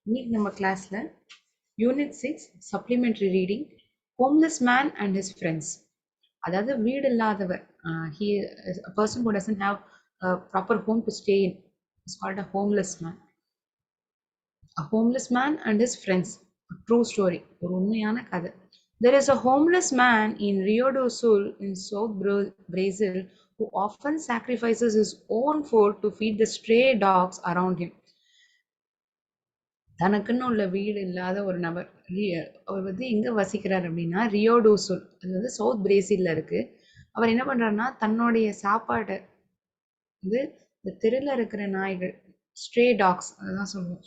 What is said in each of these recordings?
இன்னைக்கு நம்ம கிளாஸ்ல unit 6 supplementary reading homeless man and his friends. அதாவது வீடு இல்லாதவர், he a person who doesn't have a proper home to stay in is called a homeless man. A homeless man and his friends, a true story, ஒரு உண்மையான கதை. There is a homeless man in Rio do Sul in South Brazil who often sacrifices his own food to feed the stray dogs around him. தனக்குன்னு உள்ள வீடு இல்லாத ஒரு நபர், அவர் வந்து எங்க வசிக்கிறார் அப்படின்னா ரியோ டூ சுல், அது வந்து சவுத் பிரேசில்ல இருக்கு. அவர் என்ன பண்றாருன்னா தன்னுடைய சாப்பாட்டை வந்து இந்த தெருல இருக்கிற நாய்கள், ஸ்ட்ரே டாக்ஸ் அதுதான் சொல்லுவோம்,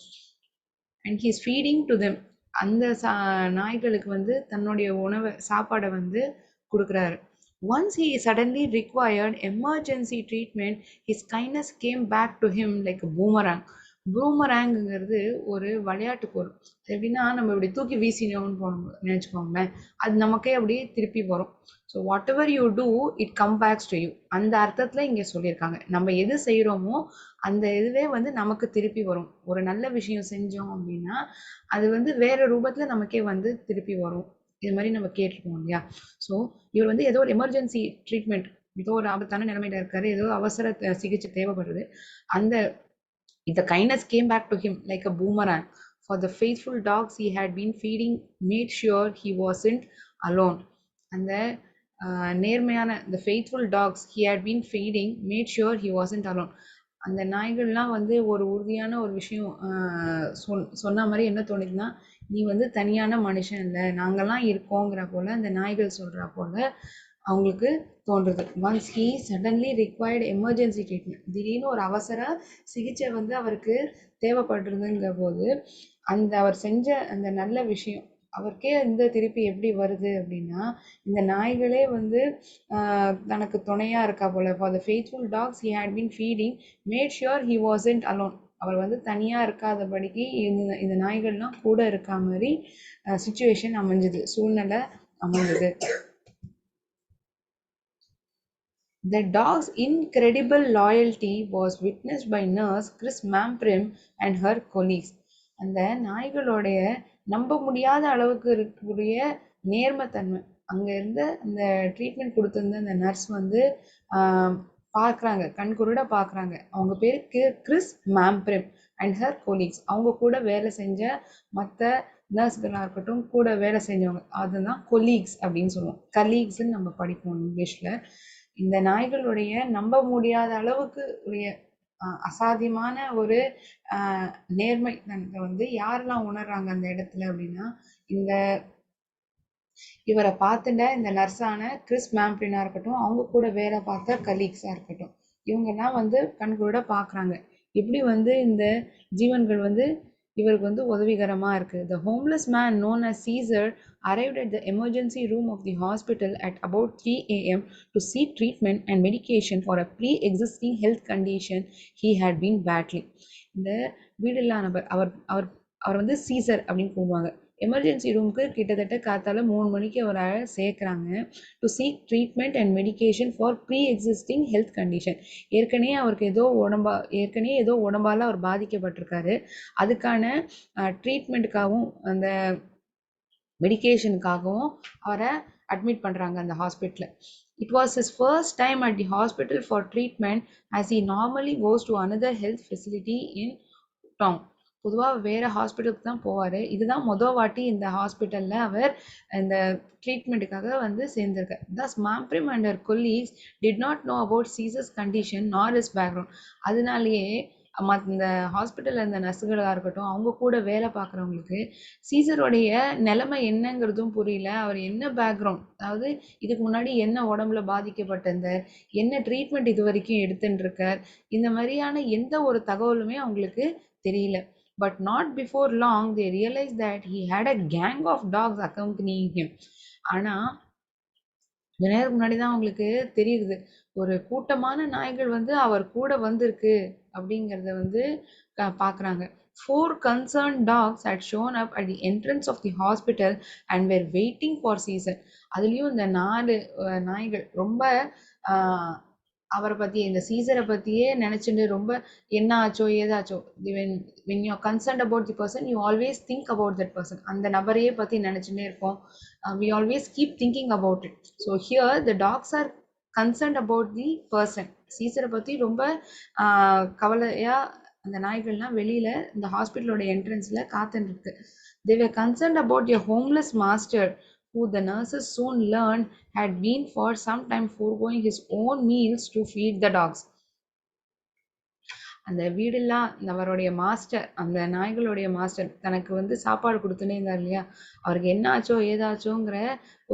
and he's feeding to them, அந்த நாய்களுக்கு வந்து தன்னுடைய உணவை சாப்பாடை வந்து கொடுக்குறாரு. Once he suddenly required emergency treatment, his kindness came back to him like a boomerang. பூமராங்குங்கிறது ஒரு விளையாட்டு பொருள். எப்படின்னா நம்ம இப்படி தூக்கி வீசினோம்னு போனோம் நினைச்சுக்கோங்களேன், அது நமக்கே அப்படியே திருப்பி வரும். So whatever you do it comes backs to you, அந்த அர்த்தத்துல இங்க சொல்லியிருக்காங்க. நம்ம எது செய்யறோமோ அந்த இதுவே வந்து நமக்கு திருப்பி வரும். ஒரு நல்ல விஷயம் செஞ்சோம் அப்படின்னா அது வந்து வேற ரூபத்துல நமக்கே வந்து திருப்பி வரும். இது மாதிரி நம்ம கேட்டிருக்கோம் இல்லையா? ஸோ இவர் வந்து ஏதோ ஒரு எமர்ஜென்சி ட்ரீட்மெண்ட், ஏதோ ஒரு ஆபத்தான நிலைமையில இருக்காரு, ஏதோ அவசர சிகிச்சை தேவைப்படுது. அந்த the kindness came back to him like a boomerang. For the faithful dogs he had been feeding made sure he wasn't alone. அந்த நேர்மையான the faithful dogs he had been feeding made sure he wasn't alone. அந்த நாய்கள்லாம் வந்து ஒரு உறுதியான ஒரு விஷயம் சொன்ன மாதிரி என்ன தோணுதுன்னா, நீ வந்து தனியான மனுஷன் இல்லை, நாங்கெல்லாம் இருக்கோங்கிற போல அந்த நாய்கள் சொல்றா போல அவங்களுக்கு தோன்றுது. Once he suddenly required emergency treatment, திடீர்னு ஒரு அவசர சிகிச்சை வந்து அவருக்கு தேவைப்படுறதுங்கிற போது அந்த அவர் செஞ்ச அந்த நல்ல விஷயம் அவருக்கே இந்த திருப்பி எப்படி வருது அப்படின்னா, இந்த நாய்களே வந்து தனக்கு துணையா இருக்கா போல. For the faithful dogs he had been feeding made sure he wasn't alone. அவர் வந்து தனியா இருக்காதபடிக்கு இந்த நாய்கள்லாம் கூட இருக்கா மாதிரி சுச்சுவேஷன் அமைஞ்சது, சூழ்நிலை அமைஞ்சது. The dog's incredible loyalty was witnessed by nurse Chris Mamprim and her colleagues. அந்த நாய்களுடைய நம்ப முடியாத அளவுக்கு இருக்கக்கூடிய நேர்மைத்தன்மை அங்க இருந்த அந்த ட்ரீட்மெண்ட் கொடுத்திருந்த அந்த நர்ஸ் வந்து பார்க்குறாங்க, கண்குருட பார்க்குறாங்க. அவங்க பேருக்கு கிறிஸ் மேம்ப்ரிம் அண்ட் ஹர் கொலீக்ஸ், அவங்க கூட வேலை செஞ்ச மற்ற நர்ஸ்களாக இருக்கட்டும், கூட வேலை செஞ்சவங்க, அதுதான் கொலீக்ஸ் அப்படின்னு சொல்லுவோம். கலீக்ஸ்ன்னு நம்ம படிப்போம் இங்கிலீஷில். இந்த நாய்களுடைய நம்ப முடியாத அளவுக்கு உடைய அசாத்தியமான ஒரு நேர்மை வந்து யாரெல்லாம் உணர்றாங்க அந்த இடத்துல அப்படின்னா, இந்த இவரை பார்த்துட்ட இந்த நர்ஸான கிறிஸ் மேம்ப்ரினா இருக்கட்டும், அவங்க கூட வேலை பார்த்த கலீக்ஸா இருக்கட்டும், இவங்கெல்லாம் வந்து கண்கூட பார்க்குறாங்க எப்படி வந்து இந்த ஜீவன்கள் வந்து இவருக்கு வந்து உதவிகரமா இருக்கு. The homeless man known as Caesar arrived at the emergency room of the hospital at about 3 a.m. to seek treatment and medication for a pre-existing health condition he had been battling. இந்த வீடில்லா நபர், அவர் அவர் அவர் வந்து Caesar அப்படின்னு கூப்பிடுவாங்க. Emergency ரூமுக்கு கிட்டத்தட்ட காத்தால 3 மணிக்கு அவரை சேர்க்குறாங்க. To seek treatment and medication for pre existing health condition. ஏற்கனவே ஏதோ உடம்பால் அவர் பாதிக்கப்பட்டிருக்காரு. அதுக்கான ட்ரீட்மெண்ட்டுக்காகவும் அந்த மெடிக்கேஷனுக்காகவும் அவரை அட்மிட் பண்ணுறாங்க அந்த ஹாஸ்பிட்டலில். It was his first time at the hospital for treatment as he normally goes to another health facility in town. பொதுவாக வேறு ஹாஸ்பிட்டலுக்கு தான் போவார். இதுதான் மொதல் வாட்டி இந்த ஹாஸ்பிட்டலில் அவர் இந்த ட்ரீட்மெண்ட்டுக்காக வந்து சேர்ந்திருக்கார். Thus Mamprim and her colleagues did not know about Caesar's condition nor his background. அதனாலேயே இந்த ஹாஸ்பிட்டலில் இருந்த நர்ஸுகளாக இருக்கட்டும், அவங்க கூட வேலை பார்க்குறவங்களுக்கு சீசருடைய நிலைமை என்னங்கிறதும் புரியல. அவர் என்ன பேக்ரவுண்ட், அதாவது இதுக்கு முன்னாடி என்ன உடம்புல பாதிக்கப்பட்டிருந்தார், என்ன ட்ரீட்மெண்ட் இது வரைக்கும் எடுத்துட்டு இருக்கார், இந்த மாதிரியான எந்த ஒரு தகவலுமே அவங்களுக்கு தெரியல. But not before long they realized that he had a gang of dogs accompanying him. ஆனா கொஞ்ச நேரம் முன்னாடி தான் அவங்களுக்கு தெரியுது, ஒரு கூட்டமான நாய்கள் வந்து அவர் கூட வந்திருக்கு அப்படிங்கிறத வந்து பார்க்குறாங்க. 4 concerned dogs had shown up at the entrance of the hospital and were waiting for Caesar. அதுலேயும் இந்த 4 நாய்கள் ரொம்ப அவரை பத்தி இந்த சீசரை பத்தியே நினைச்சுட்டு ரொம்ப என்ன ஆச்சோ ஏதாச்சோ when you are concerned about the person you always think about that person. அந்த நபரையே பத்தி நினைச்சுட்டே இருப்போம். We always keep thinking about it. So here the dogs are concerned about the person. சீசரை பத்தி ரொம்ப கவலையா அந்த நாய்கள்லாம் வெளியில இந்த ஹாஸ்பிட்டலோட என்ட்ரன்ஸ்ல காத்துட்டு இருக்கு. They were concerned about a homeless master who the nurses soon learned had been for some time foregoing his own meals to feed the dogs. அந்த வீடெல்லாம் அவருடைய மாஸ்டர், அந்த நாய்களுடைய மாஸ்டர் தனக்கு வந்து சாப்பாடு கொடுத்துனே இருந்தார் இல்லையா, அவருக்கு என்ன ஆச்சோ ஏதாச்சோங்கிற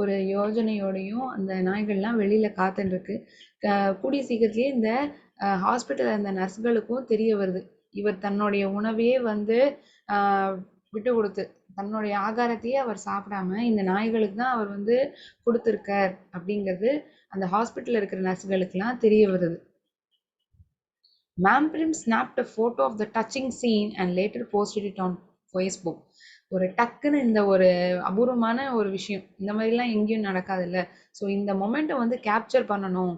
ஒரு யோஜனையோடையும் அந்த நாய்கள்லாம் வெளியில காத்துட்டு இருக்கு. கூடிய சீக்கிரத்திலேயே இந்த ஹாஸ்பிட்டல் அந்த நர்ஸ்களுக்கும் தெரிய வருது, இவர் தன்னுடைய உணவையே வந்து விட்டு கொடுத்து தன்னுடைய ஆகாரத்தையே அவர் சாப்பிடாம இந்த நாய்களுக்கு தான் அவர் வந்து கொடுத்துருக்கார் அப்படிங்கிறது அந்த ஹாஸ்பிட்டல்ல இருக்கிற நர்ஸ்களுக்கெல்லாம் தெரிய வருது. Mamprim snapped a photo of the touching scene and later posted it on Facebook. ஒரு டக்குன்னு இந்த ஒரு அபூர்வமான ஒரு விஷயம் இந்த மாதிரிலாம் எங்கேயும் நடக்காதுல்ல. ஸோ இந்த மொமெண்ட்டை வந்து கேப்சர் பண்ணணும்.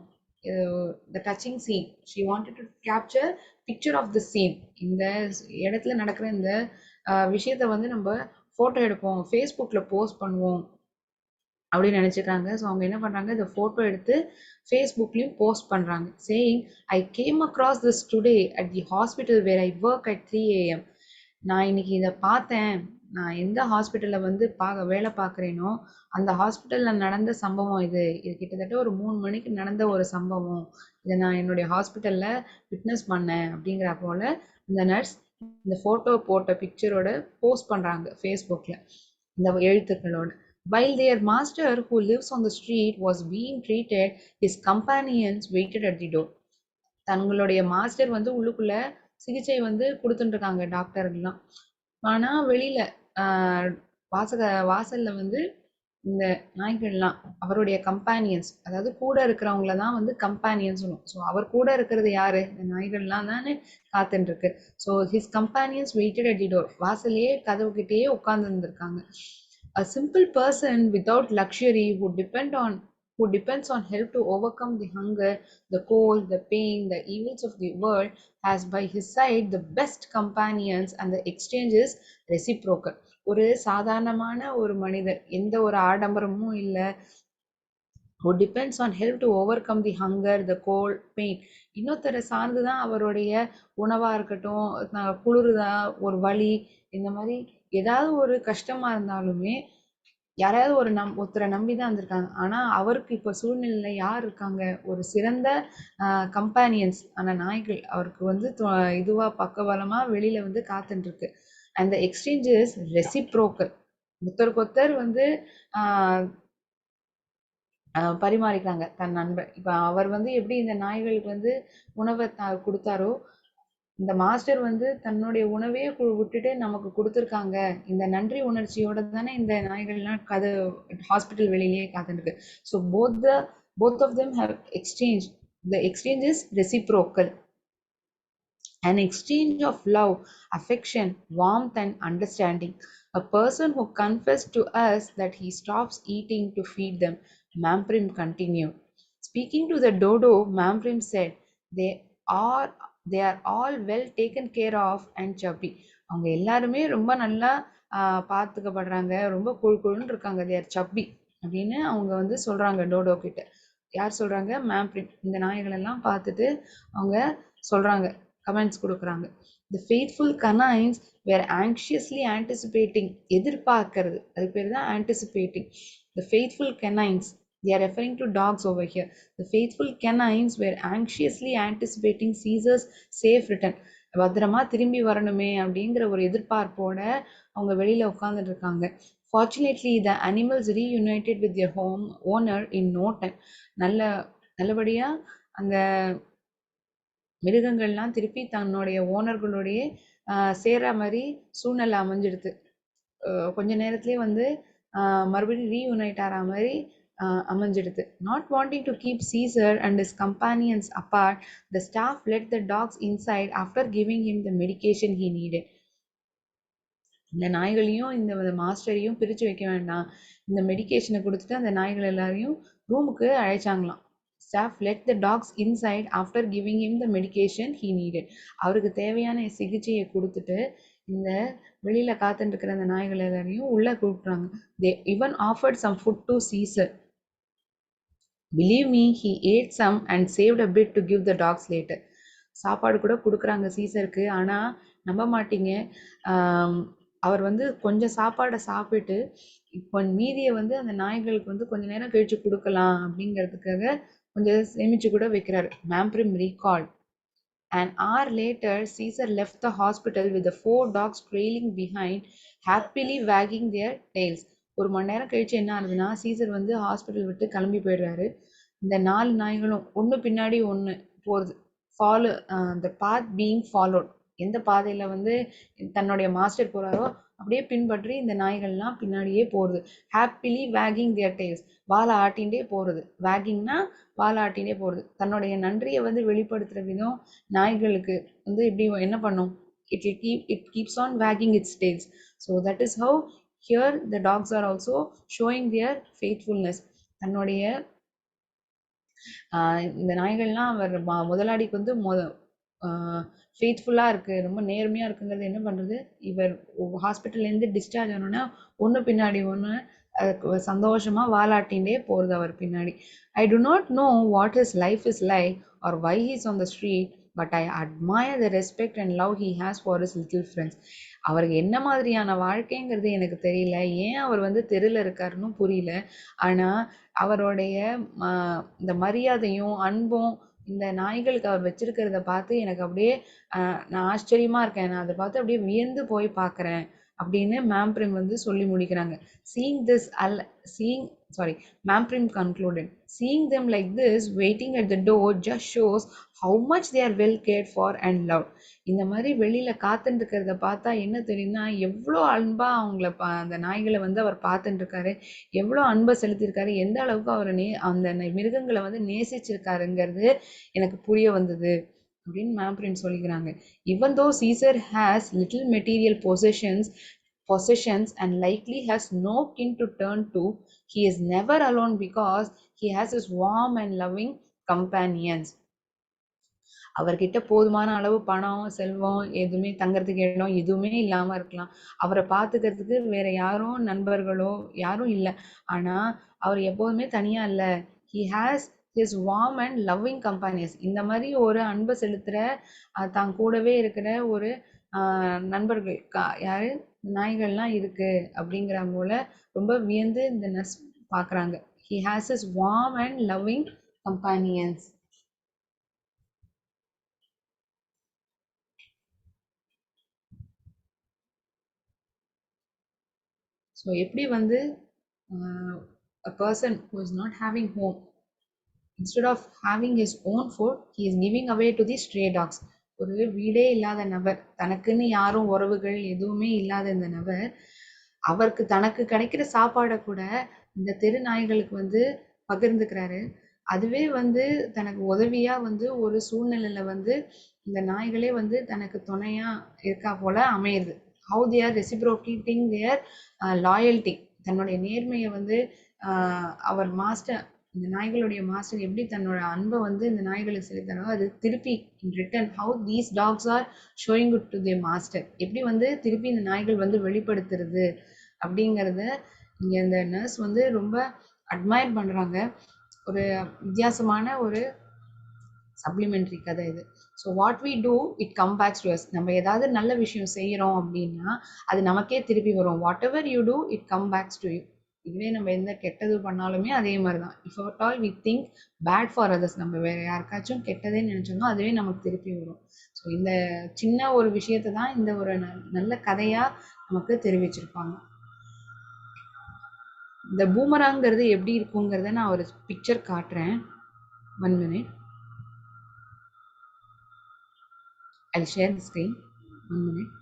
The touching scene she wanted to capture picture of the scene. இந்த இடத்துல நடக்கிற இந்த விஷயத்தை வந்து நம்ம ஃபோட்டோ எடுப்போம், ஃபேஸ்புக்கில் போஸ்ட் பண்ணுவோம் அப்படின்னு நினச்சிக்கிறாங்க. ஸோ அவங்க என்ன பண்ணுறாங்க, இந்த ஃபோட்டோ எடுத்து ஃபேஸ்புக்லேயும் போஸ்ட் பண்ணுறாங்க. Saying I came across this today at the hospital where I work at 3 AM. நான் இன்னைக்கு இதை பார்த்தேன். நான் எந்த ஹாஸ்பிட்டலில் வந்து வேலை பார்க்குறேனோ அந்த ஹாஸ்பிட்டலில் நடந்த சம்பவம் இது. இது கிட்டத்தட்ட ஒரு 3 மணிக்கு நடந்த ஒரு சம்பவம். இதை நான் என்னுடைய ஹாஸ்பிட்டலில் விட்னஸ் பண்ணேன் அப்படிங்கிற போல இந்த நர்ஸ் இந்த ஃபோட்டோ போட்ட பிக்சரோட போஸ்ட் பண்ணுறாங்க ஃபேஸ்புக்கில் இந்த எழுத்துக்களோட. While their master, who lives on the street, was being treated, his companions waited at the door. தங்களுடைய மாஸ்டர் வந்து உள்ளுக்குள்ள சிகிச்சை வந்து கொடுத்துட்டு இருக்காங்க டாக்டர்கள்லாம். ஆனா வெளியில வாசல்ல வந்து இந்த நாய்கள்லாம் அவருடைய கம்பானியன்ஸ், அதாவது கூட இருக்கிறவங்கள தான் வந்து கம்பானியன்ஸ் சொல்லுவோம். ஸோ அவர் கூட இருக்கிறது யாரு, இந்த நாய்கள்லாம் தானே காத்துட்டு இருக்கு. So his companions waited at the door, வாசல்லையே கதவுகிட்டேயே உட்கார்ந்து இருந்திருக்காங்க. A simple person without luxury who depends on help to overcome the hunger, the cold, the pain, the evils of the world, has by his side the best companions and the exchange is reciprocal. ஒரு சாதாரணமான ஒரு மனிதர், எந்த ஒரு ஆடம்பரமும் இல்லை, who depends on help to overcome the hunger, the cold, pain. இன்னொருத்தரை சார்ந்துதான் அவருடைய உணவா இருக்கட்டும், குளிருதா, ஒரு வலி, இந்த மாதிரி ஏதாவது ஒரு கஷ்டமா இருந்தாலுமே யாராவது ஒருத்தரை நம்பிதான் இருந்திருக்காங்க. ஆனா அவருக்கு இப்ப சூழ்நிலையில யார் இருக்காங்க, ஒரு சிறந்த கம்பானியன்ஸ் ஆன நாய்கள் அவருக்கு வந்து இதுவா பக்கபலமா வெளியில வந்து காத்துட்டு இருக்கு. அந்த எக்ஸ்சேஞ்ச் இஸ் ரெசிப்ரோக்கல். ஒருத்தருக்கு வந்து பரிமாறிக்கிறாங்க தன் நண்பர். இப்ப அவர் வந்து எப்படி இந்த நாய்களுக்கு வந்து உணவை கொடுத்தாரோ, இந்த மாஸ்டர் வந்து தன்னுடைய உணவையே விட்டுட்டு நமக்கு கொடுத்துருக்காங்க. இந்த நன்றி உணர்ச்சியோட தானே இந்த நாய்கள்லாம் ஹாஸ்பிட்டல் வெளியிலேயே காத்துருக்கு. So both of them have exchanged. The exchange is reciprocal. An exchange of love, affection, warmth and understanding. A person who confessed to us that he stops eating to feed them, Mamprim continued. Speaking to the dodo, Mamprim said, they are all well taken care of and chubby. அவங்க எல்லாருமே ரொம்ப நல்லா பார்த்துக்கப்படுறாங்க, ரொம்ப கொழுன்னு இருக்காங்க. they are chubby அப்படின்னு அவங்க வந்து சொல்றாங்க டோடோ கிட்ட. யார் சொல்றாங்க, மேம்ப்ரிம். இந்த நாய்கள் எல்லாம் பார்த்துட்டு அவங்க சொல்றாங்க, கமெண்ட்ஸ் கொடுக்குறாங்க. The faithful canines were anxiously anticipating. எதிர்பார்க்கிறது, அது பேர் தான் anticipating. The faithful canines, they are referring to dogs over here. The faithful canines were anxiously anticipating Caesar's safe return. பத்திரமா திரும்பி வரணுமே அப்படிங்கிற ஒரு எதிர்பார்ப்போட அவங்க வெளியில உட்கார்ந்துட்டு இருக்காங்க. Fortunately, the animals reunited with their owner in no time. நல்லபடியா அந்த மிருகங்கள்லாம் திருப்பி தன்னுடைய ஓனர்களுடைய சேர்ற மாதிரி சூழ்நிலை அமைஞ்சிடுது. கொஞ்ச நேரத்திலே வந்து மறுபடியும் ரீயூனைட் ஆகிற மாதிரி அமைஞ்சிடுது. Not wanting to keep Caesar and his companions apart, the staff let the dogs inside after giving him the medication he needed. இந்த நாய்களையும் இந்த மாஸ்டரையும் பிரிச்சு வைக்க வேண்டாம், இந்த மெடிக்கேஷனை கொடுத்துட்டு அந்த நாய்கள் எல்லாரையும் ரூமுக்கு அழைச்சாங்களாம். Staff let the dogs inside after giving him the medication he needed. அவருக்கு தேவையான சிகிச்சையை கொடுத்துட்டு இந்த வெளியில காத்துட்டு இருக்கிற அந்த நாய்கள் எல்லாரையும் உள்ள கூப்பிட்டாங்க. They even offered some food to Caesar. Believe me, he ate some and saved a bit to give the dogs later. சாப்பாடு கூட குடுக்குறாங்க சீசருக்கு. ஆனா, நம்ப மாட்டீங்க. ஆம், அவர் வந்து கொஞ்சம் சாப்பாட சாப்பிட்டு, இப்போ மீதிய வந்து அந்த நாய்களுக்கு வந்து கொஞ்ச நேரம் கழிச்சு குடுக்கலாம் அப்படிங்கிறதுக்காக கொஞ்சம் சேமிச்சு கூட வைக்கிறாரு. Mamprim recalled. An hour later, Caesar left the hospital with the 4 dogs trailing behind, happily wagging their tails. ஒரு மணி நேரம் கழிச்சு என்ன ஆகுதுன்னா, சீசர் வந்து ஹாஸ்பிட்டல் விட்டு கிளம்பி போயிடுறாரு. இந்த 4 நாய்களும் ஒண்ணு பின்னாடி ஒண்ணு போறது. Follow the path being followed. எந்த பாதையில வந்து தன்னுடைய மாஸ்டர் போறாரோ அப்படியே பின்பற்றி இந்த நாய்கள்லாம் பின்னாடியே போறது. Happily wagging their tails. வாலை ஆட்டின்டே போறது. வேகிங்னா வாலை ஆட்டின்டே போறது. தன்னுடைய நன்றியை வந்து வெளிப்படுத்துற விதம் நாய்களுக்கு வந்து இப்படி என்ன பண்ணும்? It keeps on wagging its tails. So that is how here the dogs are also showing their faithfulness. தன்னுடைய இந்த நாய்கள்லாம் அவர் முதலாளிக்கு வந்து ஃபெய்த்ஃபுல்லாக இருக்குது, ரொம்ப நேர்மையாக இருக்குங்கிறது என்ன பண்ணுறது, இவர் ஹாஸ்பிட்டல்லேருந்து டிஸ்சார்ஜ் ஆனோன்னா ஒன்று பின்னாடி ஒன்று சந்தோஷமாக வாலாட்டின்ண்டே போகிறது அவர் பின்னாடி. I do not know what his life is like or why he's on the street, but I admire the respect and love he has for his little friends. அவருக்கு என்ன மாதிரியான வாழ்க்கைங்கிறது எனக்கு தெரியல, ஏன் அவர் வந்து தெருவில் இருக்காருன்னு புரியல. ஆனால் அவருடைய இந்த மரியாதையும் அன்பும் இந்த நாய்களுக்கு அவர் வச்சிருக்கிறத பார்த்து எனக்கு அப்படியே நான் ஆச்சரியமா இருக்கேன். நான் அதை பார்த்து அப்படியே வியந்து போய் பார்க்குறேன் அப்படின்னு மேம்பிரிம் வந்து சொல்லி முடிக்கிறாங்க. Seeing this seeing sorry Mambrim concluded, seeing them like this waiting at the door just shows how much they are well cared for and love. இந்த மாதிரி வெளியில காத்துட்டு இருக்கிறத பார்த்தா என்ன தெரியும்னா, எவ்வளோ அன்பா அவங்கள அந்த நாய்களை வந்து அவர் பார்த்துட்டு இருக்காரு, எவ்வளோ அன்பை செலுத்தியிருக்காரு, எந்த அளவுக்கு அவர் அந்த மிருகங்களை வந்து நேசிச்சிருக்காருங்கிறது எனக்கு புரிய வந்தது அப்படின்னு மேம்பிரின் சொல்லிக்கிறாங்க. Even though Caesar has little material possessions and likely has no kin to turn to, he is never alone because he has his warm and loving companions. அவர்கிட்ட போதுமான அளவு பணம், செல்வம், எதுவுமே தங்கறதுக்கு இடம் எதுவுமே இல்லாம இருக்கலாம். அவரை பார்த்துக்கிறதுக்கு வேற யாரும் நண்பர்களோ யாரும் இல்ல. ஆனா அவர் எப்போதுமே தனியா இல்ல. He has his warm and loving companions. இந்த மாதிரி ஒரு அன்பை செலுத்துற தான் கூடவே இருக்கிற ஒரு நண்பர்கள் யாரு நாய்கள்லாம் இருக்கு அப்படிங்கிற போல ரொம்ப வியந்து இந்த நர்ஸ் பார்க்குறாங்க. He has his warm and loving companions. So எப்படி வந்து a person who is not having home, instead of having his own food, he is giving away to the stray dogs. ஒரு வீடே இல்லாத நபர், தனக்குன்னு யாரும் உறவுகள் எதுவுமே இல்லாத இந்த நபர், அவருக்கு தனக்கு கிடைக்கிற சாப்பாடை கூட இந்த தெரு நாய்களுக்கு வந்து பகிர்ந்துக்கிறாரு. அதுவே வந்து தனக்கு உதவியா வந்து ஒரு சூழ்நிலையில வந்து இந்த நாய்களே வந்து தனக்கு துணையா இருக்கா போல அமையுது. How they are reciprocating their loyalty. தன்னுடைய நேர்மையை வந்து அவர் மாஸ்டர், இந்த நாய்களுடைய மாஸ்டர் எப்படி தன்னோட அன்பை வந்து இந்த நாய்களுக்கு செலுத்துறாரோ அது திருப்பி return how these dogs are showing it to their master. எப்படி வந்து திருப்பி இந்த நாய்கள் வந்து வெளிப்படுத்துறது அப்படிங்கிறத இங்கே இந்த நர்ஸ் வந்து ரொம்ப அட்மையர் பண்ணுறாங்க. ஒரு வித்தியாசமான ஒரு சப்ளிமெண்ட்ரி கதை இது. So what we do it comes backs to us. நம்ம ஏதாவது நல்ல விஷயம் செய்கிறோம் அப்படின்னா அது நமக்கே திருப்பி வரும். Whatever you do it comes backs to you. இதுவே நம்ம எந்த கெட்டது பண்ணாலுமே அதே மாதிரி தான். If at all we think bad for others, நம்ம வேறு யாருக்காச்சும் கெட்டதே நினச்சோம்னா அதுவே நமக்கு திருப்பி வரும். ஸோ இந்த சின்ன ஒரு விஷயத்தை தான் இந்த ஒரு நல்ல கதையாக நமக்கு தெரிவிச்சிருப்பாங்க. இந்த பூமராங்கிறது எப்படி இருக்குங்கிறத நான் ஒரு பிக்சர் காட்டுறேன். 1 minute. I'll share the screen. 1 minute.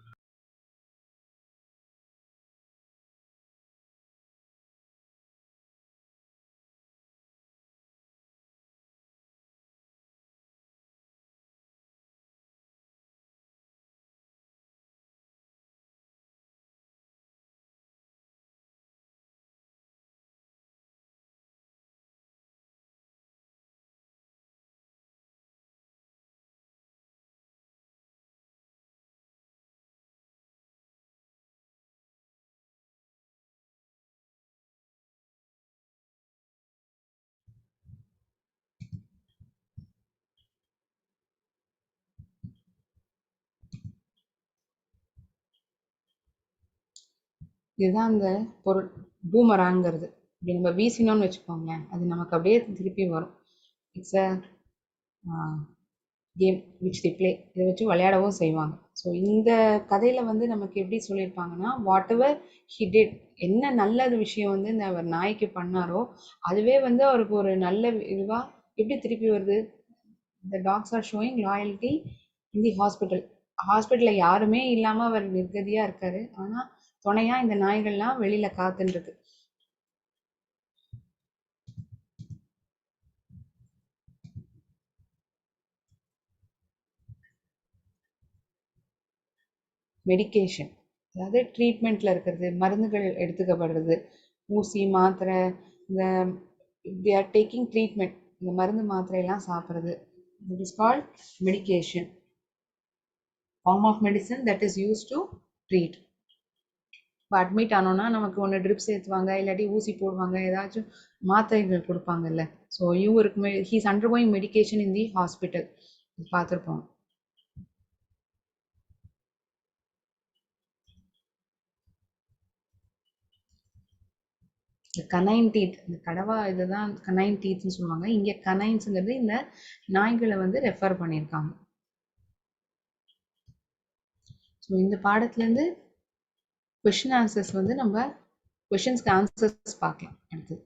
இதுதான் அந்த பொருள். பூமராங்கிறது. இப்படி நம்ம வீசினோம்னு வச்சுக்கோங்களேன், அது நமக்கு அப்படியே திருப்பி வரும். It's a game which the play. இதை வச்சு விளையாடவும் செய்வாங்க. ஸோ இந்த கதையில வந்து நமக்கு எப்படி சொல்லியிருப்பாங்கன்னா, வாட் எவர் ஹி டிட், என்ன நல்ல விஷயம் வந்து இந்த அவர் நாய்க்கு பண்ணாரோ அதுவே வந்து அவருக்கு ஒரு நல்ல இதுவா எப்படி திருப்பி வருது. இந்த dogs are showing loyalty in the hospital. ஹாஸ்பிட்டலில் யாருமே இல்லாமல் அவர் நிர்கதியாக இருக்காரு, ஆனால் துணையா இந்த நாய்கள்லாம் வெளியில காத்துன்னு இருக்கு. மெடிகேஷன், அதாவது ட்ரீட்மெண்ட்டில் இருக்கிறது, மருந்துகள் எடுத்துக்கப்படுறது, ஊசி மாத்திரை, இந்த தே ஆர் டேக்கிங் ட்ரீட்மெண்ட், இந்த மருந்து மாத்திரையெல்லாம் சாப்பிட்றது, it is called medication, form of medicine that is use to treat. இப்போ அட்மிட் ஆனோன்னா நமக்கு ஒன்று ட்ரிப்ஸ் ஏற்றுவாங்க, இல்லாட்டி ஊசி போடுவாங்க, ஏதாச்சும் மாத்திரைகள் கொடுப்பாங்கல்ல. ஸோ இவருக்கு he's undergoing medication in the hospital, பார்த்துருப்போம். இந்த கனைன் டீத், இந்த கடவா இதுதான் கனைன் டீத்னு சொல்லுவாங்க. இங்கே கனைன்ஸுங்கிறது இந்த நாய்களை வந்து ரெஃபர் பண்ணியிருக்காங்க. ஸோ இந்த பாடத்துலேருந்து கொஷின் ஆன்சர்ஸ் வந்து நம்ம கொஷின்ஸ்க்கு ஆன்சர்ஸ் பார்க்கலாம் அடுத்து.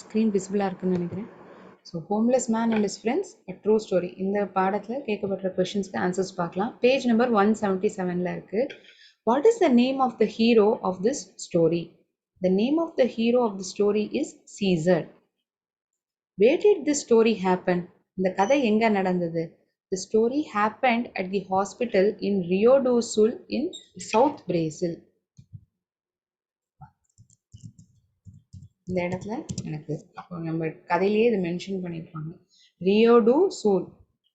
ஸ்க்ரீன் விசிபிளாக இருக்குன்னு நினைக்கிறேன். So homeless man and is friends a true story, இந்த பாடத்தில் கேட்கப்பட்ட கொஷின்ஸ்க்கு ஆன்சர்ஸ் பார்க்கலாம். பேஜ் நம்பர் 177 இருக்குது. What is the name of the hero of this story? The name of the hero of the story is Caesar. Where did this story happen? இந்த கதை எங்க நடந்தது? The story happened at the hospital in Rio do Sul in South Brazil. இந்த இடத்துல எனக்கு அப்போ நம்ம கதையிலேயே இதை மென்ஷன் பண்ணியிருப்பாங்க. Rio do Sul,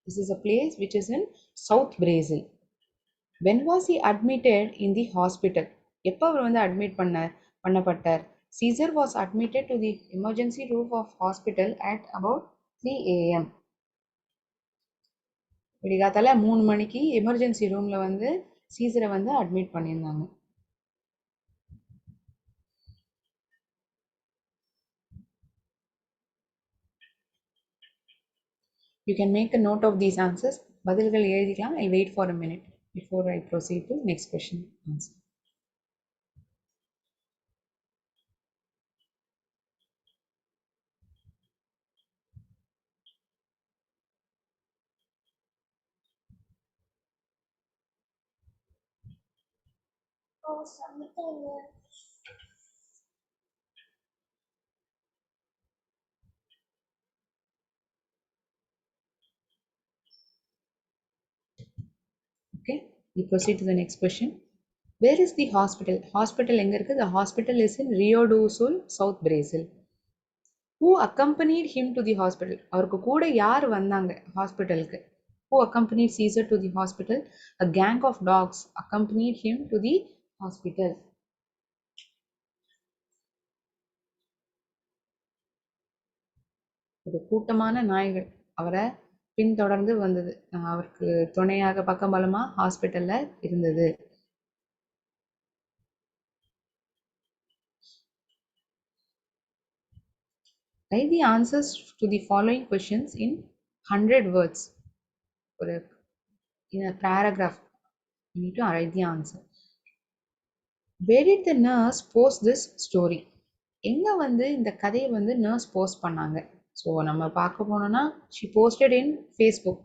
this is a place which is in south Brazil. When was he admitted in the hospital? எப்போ அவர் வந்து அட்மிட் பண்ணப்பட்டார்? Cesar was admitted to the emergency room of hospital at about 3 AM. விடிகாத்தால 3 மணிக்கு emergency ரூமில் வந்து சீசரை வந்து admit பண்ணியிருந்தாங்க. You can make a note of these answers. பதில்கள் எழுதிக்கலாம். I wait for a minute before I proceed to next question answer. Okay, we proceed to the next question. Where is the hospital? Hospital எங்க இருக்கு? The hospital is in Rio do Sul, South Brazil. Who accompanied him to the hospital? அவருக்கு கூட யார் வந்தாங்க ஹாஸ்பிட்டலுக்கு? Who accompanied Caesar to the hospital? A gang of dogs accompanied him to the hospital. ஒரு கூட்டமான நாய்கள் அவரை பின்தொடர்ந்து வந்தது, அவருக்கு துணையாக பக்கபலமா ஹாஸ்பிட்டல்ல இருந்தது. Write the answers to the following questions in 100 words. ஒரு in a paragraph you need to write the answer. Where did the nurse post this story? எங்க வந்து இந்த கதையை வந்து நர்ஸ் போஸ்ட் பண்ணாங்க? ஸோ நம்ம பார்க்க போனோம்னா she posted in Facebook.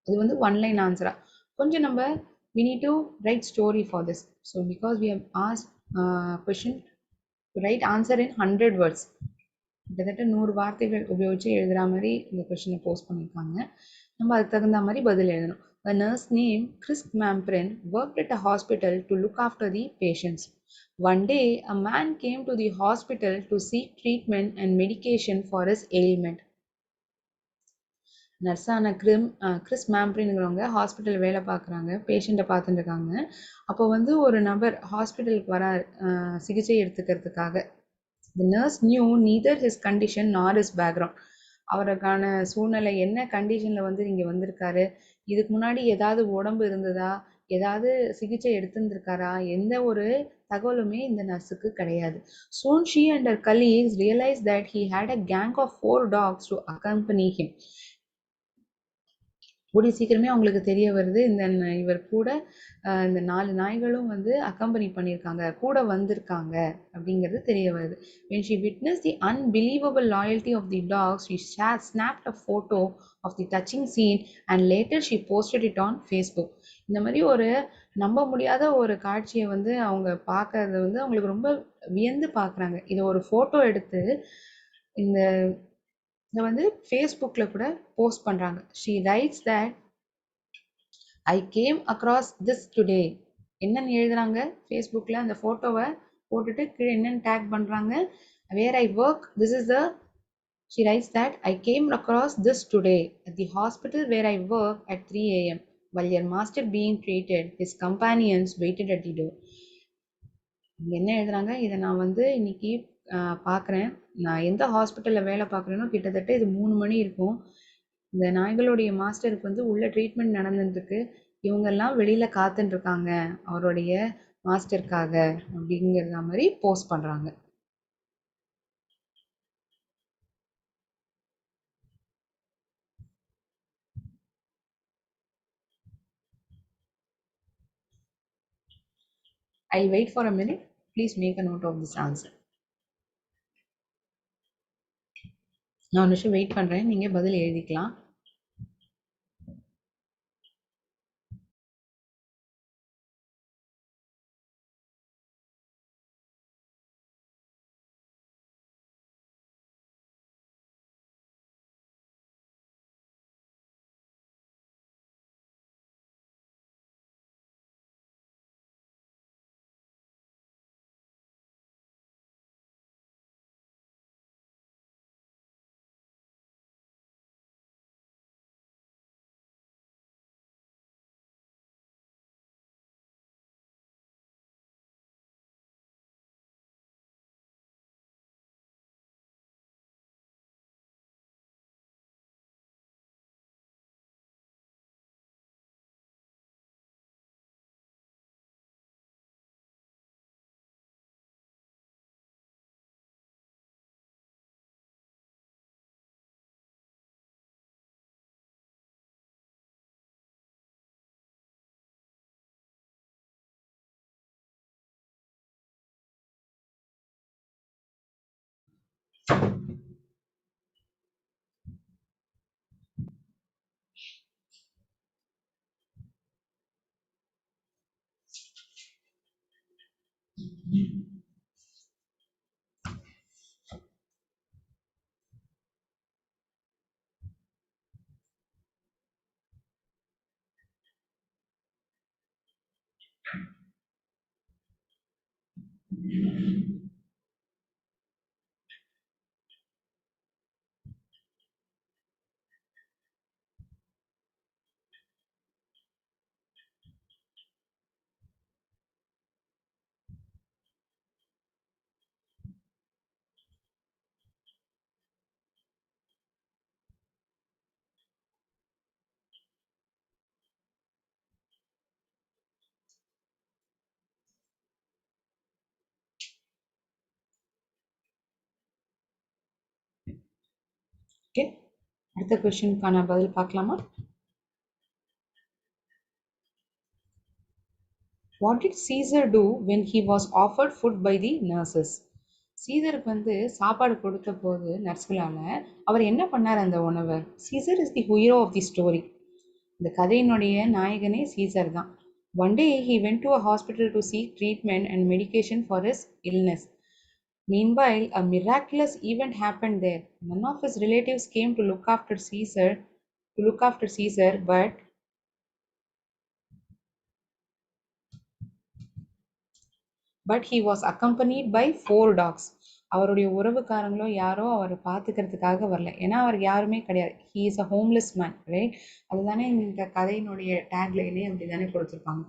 அது வந்து ஒன் லைன் ஆன்சரா கொஞ்சம் நம்ம we need to write story for this. So because we have asked question to write answer in 100 words, கிட்டத்தட்ட 100 வார்த்தைகள் உபயோகிச்சு எழுதுகிற மாதிரி இந்த கொஷினை போஸ்ட் பண்ணியிருக்காங்க. நம்ம அதுக்கு தகுந்த மாதிரி பதில் எழுதணும். A nurse named Chris Mamprin worked at a hospital to look after the patients. One day, a man came to the hospital to seek treatment and medication for his ailment. நர்ஸான Cris மேம்ப்ரின்ங்கிறவங்க hospital வேலை பார்க்குறாங்க, பேஷண்ட்டை பார்த்துட்டு இருக்காங்க. அப்போ வந்து ஒரு நபர் ஹாஸ்பிட்டலுக்கு வரார் சிகிச்சை எடுத்துக்கிறதுக்காக. The nurse knew neither his condition nor his background. அவருக்கான சூழ்நிலை என்ன கண்டிஷன்ல வந்து இங்க வந்திருக்காரு, இதுக்கு முன்னாடி ஏதாவது உடம்பு இருந்ததா, ஏதாவது சிகிச்சை எடுத்திருந்திருக்காரா, எந்த ஒரு தகவலுமே இந்த நர்ஸுக்கு கிடையாது. Soon she and her colleagues realized that he had a gang of 4 dogs to accompany him. கூடிய சீக்கிரமே அவங்களுக்கு தெரிய வருது இந்த இவர் கூட இந்த 4 நாய்களும் வந்து அக்கம்பெனி பண்ணியிருக்காங்க, கூட வந்திருக்காங்க அப்படிங்கிறது தெரிய வருது. When she witnessed the unbelievable loyalty of the dogs, she snapped a photo of the touching scene and later she posted it on Facebook. இந்த மாதிரி ஒரு நம்ப முடியாத ஒரு காட்சியை வந்து அவங்க பார்க்கறது வந்து அவங்களுக்கு ரொம்ப வியந்து பார்க்குறாங்க. இதை ஒரு ஃபோட்டோ எடுத்து இந்த இதை வந்து ஃபேஸ்புக்கில் கூட போஸ்ட் பண்ணுறாங்க. She writes that I came across this today. என்னன்னு எழுதுறாங்க ஃபேஸ்புக்கில் அந்த ஃபோட்டோவை போட்டுட்டு கீழே என்னென்னு டேக் பண்ணுறாங்க, where I work this is the she writes that I came across this today at the hospital where I work at 3 AM while your master being treated his companions waited at the door. என்ன எழுதுறாங்க, இதை நான் வந்து இன்னைக்கு பார்க்குறேன், நான் எந்த ஹாஸ்பிட்டலில் வேலை பார்க்குறேனோ கிட்டத்தட்ட இது 3 மணி இருக்கும், இந்த நாய்களுடைய மாஸ்டருக்கு வந்து உள்ள ட்ரீட்மெண்ட் நடந்துட்டுருக்கு, இவங்கெல்லாம் வெளியில் காத்துட்ருக்காங்க அவருடைய மாஸ்டருக்காக அப்படிங்கிற மாதிரி போஸ்ட் பண்ணுறாங்க. I'll wait for a minute. Please make a note of this answer. நான் ஒரு நிமிஷம் வெயிட் பண்ணுறேன், நீங்கள் பதில் எழுதிக்கலாம். ஓகே, அடுத்த கொஸ்டினுக்கான பதில் பார்க்கலாமா? What did Caesar do when he was offered food by the nurses? சீசருக்கு வந்து சாப்பாடு கொடுத்த போது நர்ஸ்களால அவர் என்ன பண்ணார் அந்த உணவை? Caesar is the hero of the story. இந்த கதையினுடைய நாயகனே சீசர் தான். One day he went to a hospital to seek treatment and medication for his illness. Meanwhile, a miraculous event happened there. None of his relatives came to look after Caesar, but he was accompanied by 4 dogs. அவருடைய உறவுக்காரங்களோ யாரோ அவரை பார்த்துக்கிறதுக்காக வரல. ஏன்னா அவருக்கு யாருமே கிடையாது. He is a homeless man, right? அதுதானே இந்த கதையினுடைய டேக்லைனே அப்படிதானே கொடுத்துருப்பாங்க.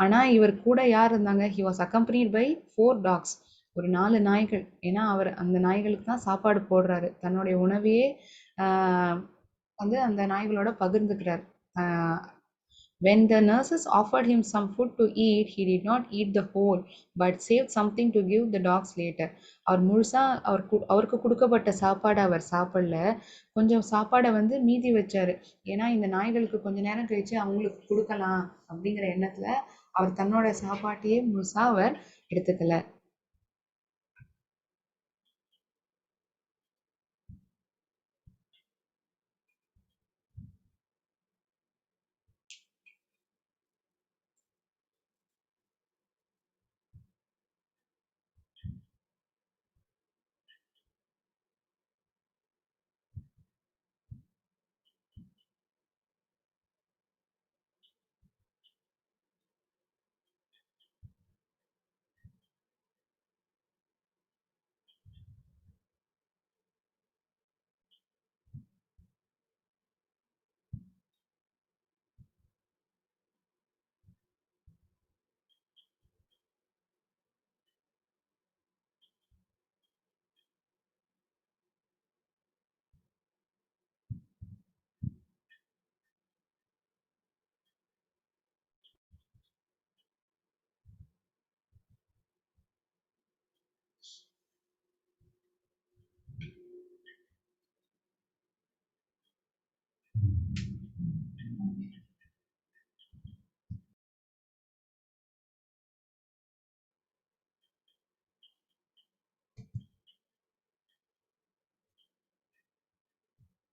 ஆனா இவர் கூட யார் இருந்தாங்க? He was accompanied by 4 dogs. ஒரு 4 நாய்கள். ஏன்னா அவர் அந்த நாய்களுக்கு தான் சாப்பாடு போடுறாரு. தன்னுடைய உணவையே ஆஹ், வந்து அந்த நாய்களோட பகிர்ந்துக்கிறார். ஆஹ், when the nurses offered him some food to eat, he did not eat the whole, but saved something to give the dogs later. அவர் முழுசா அவருக்கு கொடுக்கப்பட்ட சாப்பாடை அவர் சாப்பிடல. கொஞ்சம் சாப்பாடை வந்து மீதி வச்சாரு. ஏன்னா இந்த நாய்களுக்கு கொஞ்ச நேரம் கழிச்சு அவங்களுக்கு கொடுக்கலாம் அப்படிங்கிற எண்ணத்துல அவர் தன்னோட சாப்பாட்டையே முழுசா அவர் எடுத்துக்கல.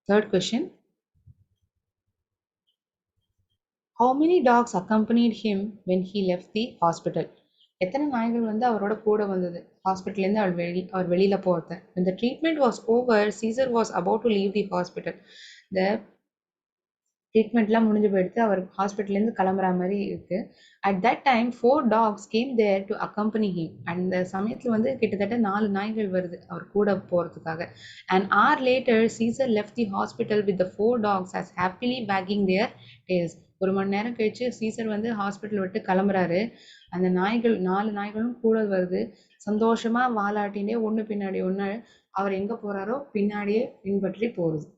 Third question. How many dogs accompanied him when he left the hospital? எத்தனை நாய்கள் வந்து அவரோட கூட வந்தது ஹாஸ்பிட்டல்லேருந்து அவர் வெளியில போகிறது? When the treatment was over, Caesar was about to leave the hospital. The ட்ரீட்மெண்ட்லாம் முடிஞ்சு போயிடுத்து. அவர் ஹாஸ்பிட்டல்லேருந்து கிளம்புற மாதிரி இருக்கு. At that time 4 dogs came there to accompany him. அந்த சமயத்தில் வந்து கிட்டத்தட்ட 4 நாய்கள் வருது அவர் கூட போகிறதுக்காக. And or later Caesar left the hospital with the 4 dogs as happily wagging their tails. ஒரு மணி நேரம் கழிச்சு சீசர் வந்து ஹாஸ்பிட்டல் விட்டு கிளம்புறாரு. அந்த நாய்கள் 4 நாய்களும் கூட வருது. சந்தோஷமா வாலாட்டினே ஒன்று பின்னாடி ஒன்று அவர் எங்கே போகிறாரோ பின்னாடியே பின்பற்றி போகுது.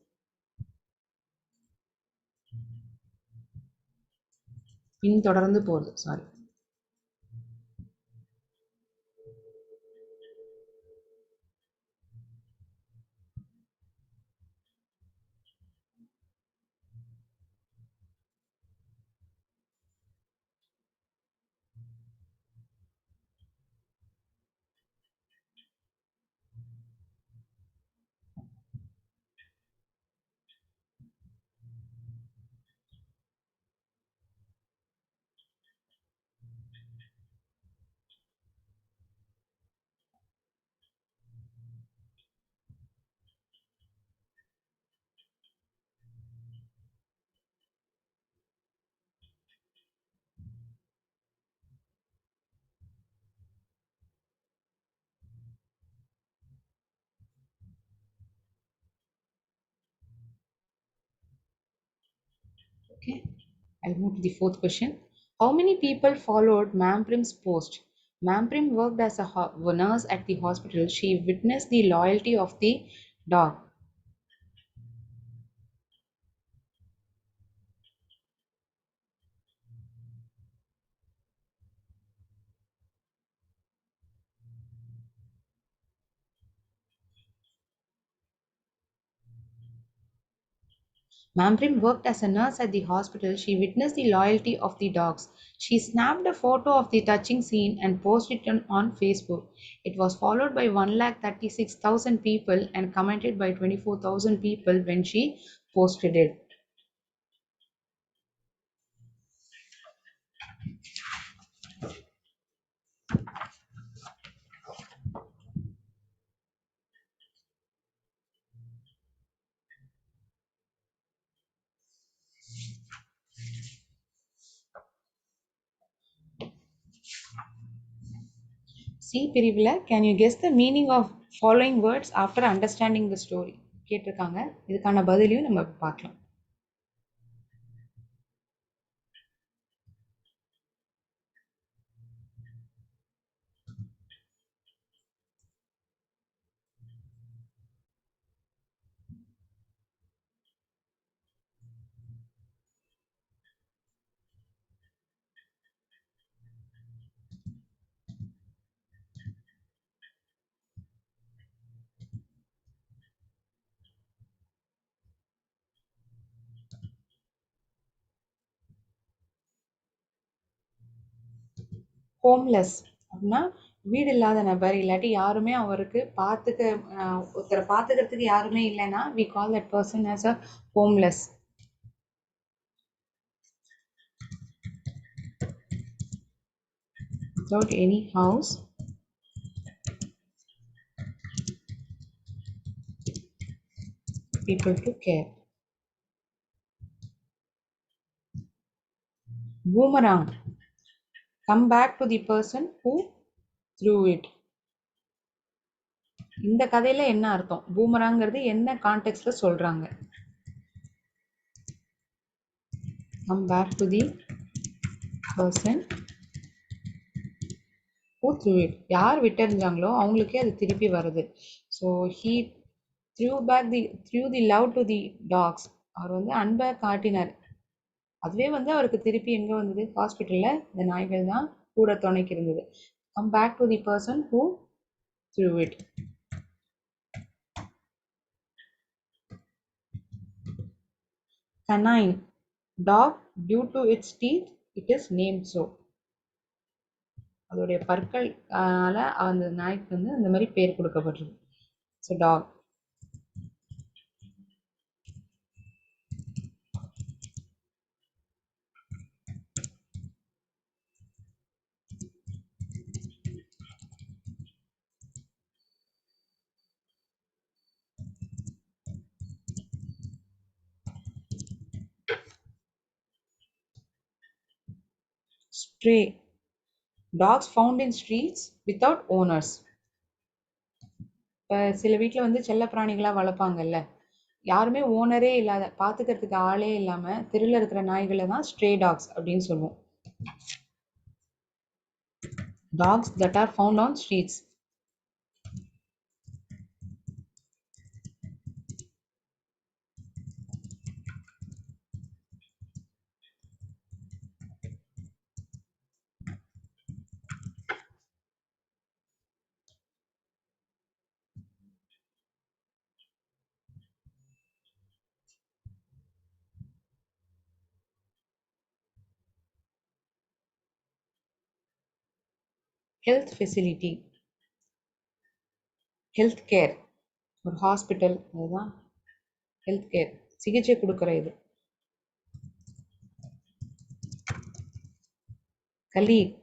பின்தொடர்ந்து போகுது, sorry. Okay, I'll move to the fourth question. How many people followed Mamprim's post? Mamprim worked as a nurse at the hospital. She witnessed the loyalty of the dog. Mamprim worked as a nurse at the hospital. She witnessed the loyalty of the dogs. She snapped a photo of the touching scene and posted it on Facebook. It was followed by 1,36,000 people and commented by 24,000 people when she posted it. C பிரிவுல, can you guess the meaning of following words after understanding the story கேட்டிருக்காங்க. இதுக்கான பதிலையும் நம்ம பார்க்கலாம். Homeless அப்படின்னா வீடு இல்லாத நபர், இல்லாட்டி யாருமே அவருக்கு ஒருத்தரை பார்த்துக்கிறதுக்கு யாருமே இல்லைன்னா we call that person as a homeless. Without any house, people to care. Boomerang, come back to the person who threw it. இந்த கதையில என்ன அர்த்தம்? பூமராங்கிறது என்ன கான்டெக்ட்ல சொல்றாங்க? Come back to the person who threw it. யார் விட்டெறிஞ்சாங்களோ அவங்களுக்கே அது திருப்பி வருது. So he threw the love to the dogs. அவர் வந்து அன்பை காட்டினார். அதுவே வந்து அவருக்கு திருப்பி எங்க வந்தது? ஹாஸ்பிட்டல்ல இந்த நாய்கள் தான் கூட துணைக்கு இருந்தது. Come back to the person who threw it. Canine, dog, due to its teeth, it is named so. அதோடைய பற்கள்னால அந்த நாய்க்கு வந்து அந்த மாதிரி பேர் கொடுக்கப்பட்டிருக்கு. So dog. Stray, dogs found in streets without owners. இப்போ சில வீட்டில் வந்து செல்ல பிராணிகளாக வளர்ப்பாங்கல்ல, யாருமே ஓனரே இல்லாத, பார்த்துக்கிறதுக்கு ஆளே இல்லாமல் தெருவில் இருக்கிற நாய்களை தான் ஸ்ட்ரே டாக்ஸ் அப்படின்னு சொல்லுவோம். Dogs that are found on streets. Health facility, health care, ஒரு ஹாஸ்பிட்டல், அதுதான் ஹெல்த் கேர், சிகிச்சை கொடுக்குற இது. கலீக்,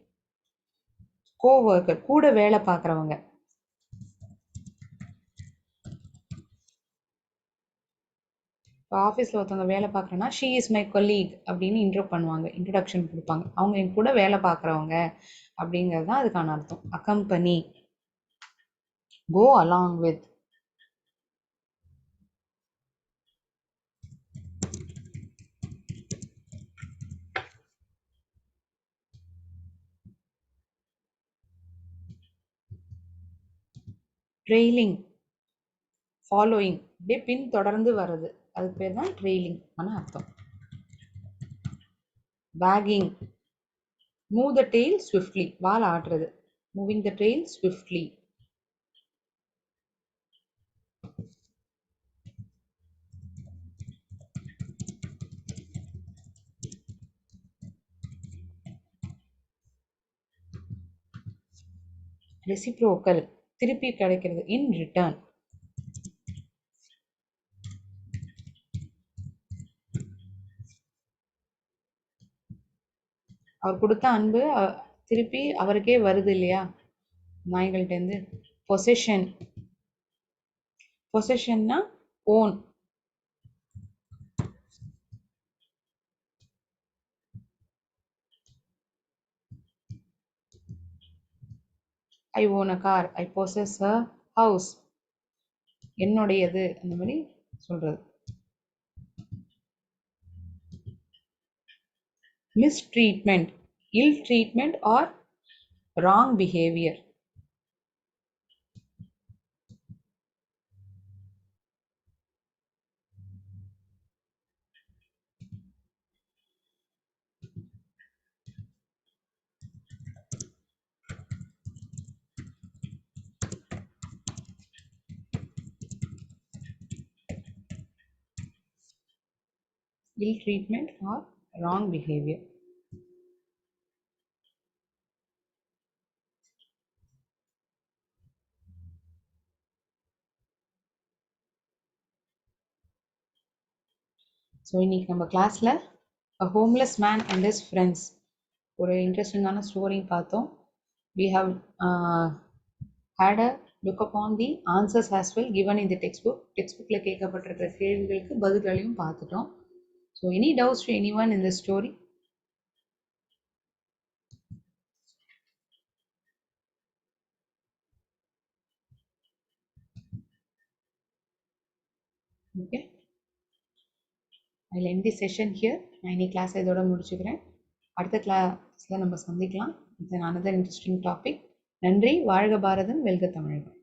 கோவொர்க்கர், கூட வேலை பார்க்குறவங்க. இப்போ ஆஃபீஸில் ஒருத்தவங்க வேலை பார்க்குறேன்னா ஷீ இஸ் மை கொலீக் அப்படின்னு இன்ட்ரோ பண்ணுவாங்க, இன்ட்ரடக்ஷன் கொடுப்பாங்க. அவங்க என் கூட வேலை பார்க்குறவங்க அப்படிங்கிறது தான் அதுக்கான அர்த்தம். Accompany, go along with. Trailing, following, அப்படியே பின் தொடர்ந்து வர்றது, அதுக்கு பேர் தான் ட்ரெய்லிங் ஆன அர்த்தம். wagging, move the tail swiftly, wall ஆட்டுறது, moving the tail swiftly. reciprocal, திருப்பி கிடைக்கிறது, in return. அவர் கொடுத்த அன்பு திருப்பி அவருக்கே வருது இல்லையா நாய்கள்கிட்டேருந்து. பொசெஷன், பொசெஷன்னா own. I own a car, I possess a house, என்னுடையது, அந்த மாதிரி சொல்றது. Mistreatment, ill treatment or wrong behavior. Ill treatment or wrong behavior. So இன்னைக்கு நம்ம கிளாஸ்ல A homeless man and his friends ஒரு இன்ட்ரெஸ்டிங்கான ஸ்டோரி பார்த்தோம். We have had a look upon the answers as well given in the textbook. Textbookல கேட்கப்பட்டிருக்கிற கேள்விகளுக்கு பதில்களையும் பார்த்துட்டோம். So any doubts to anyone in the story? Okay. I'll end the session here. நான் இன்னைக்கு class இதோட முடிச்சுக்கிறேன். அடுத்த கிளாஸில் நம்ம சந்திக்கலாம். இது another interesting topic. நன்றி. வாழ்க பாரதம், வெல்க தமிழகம்.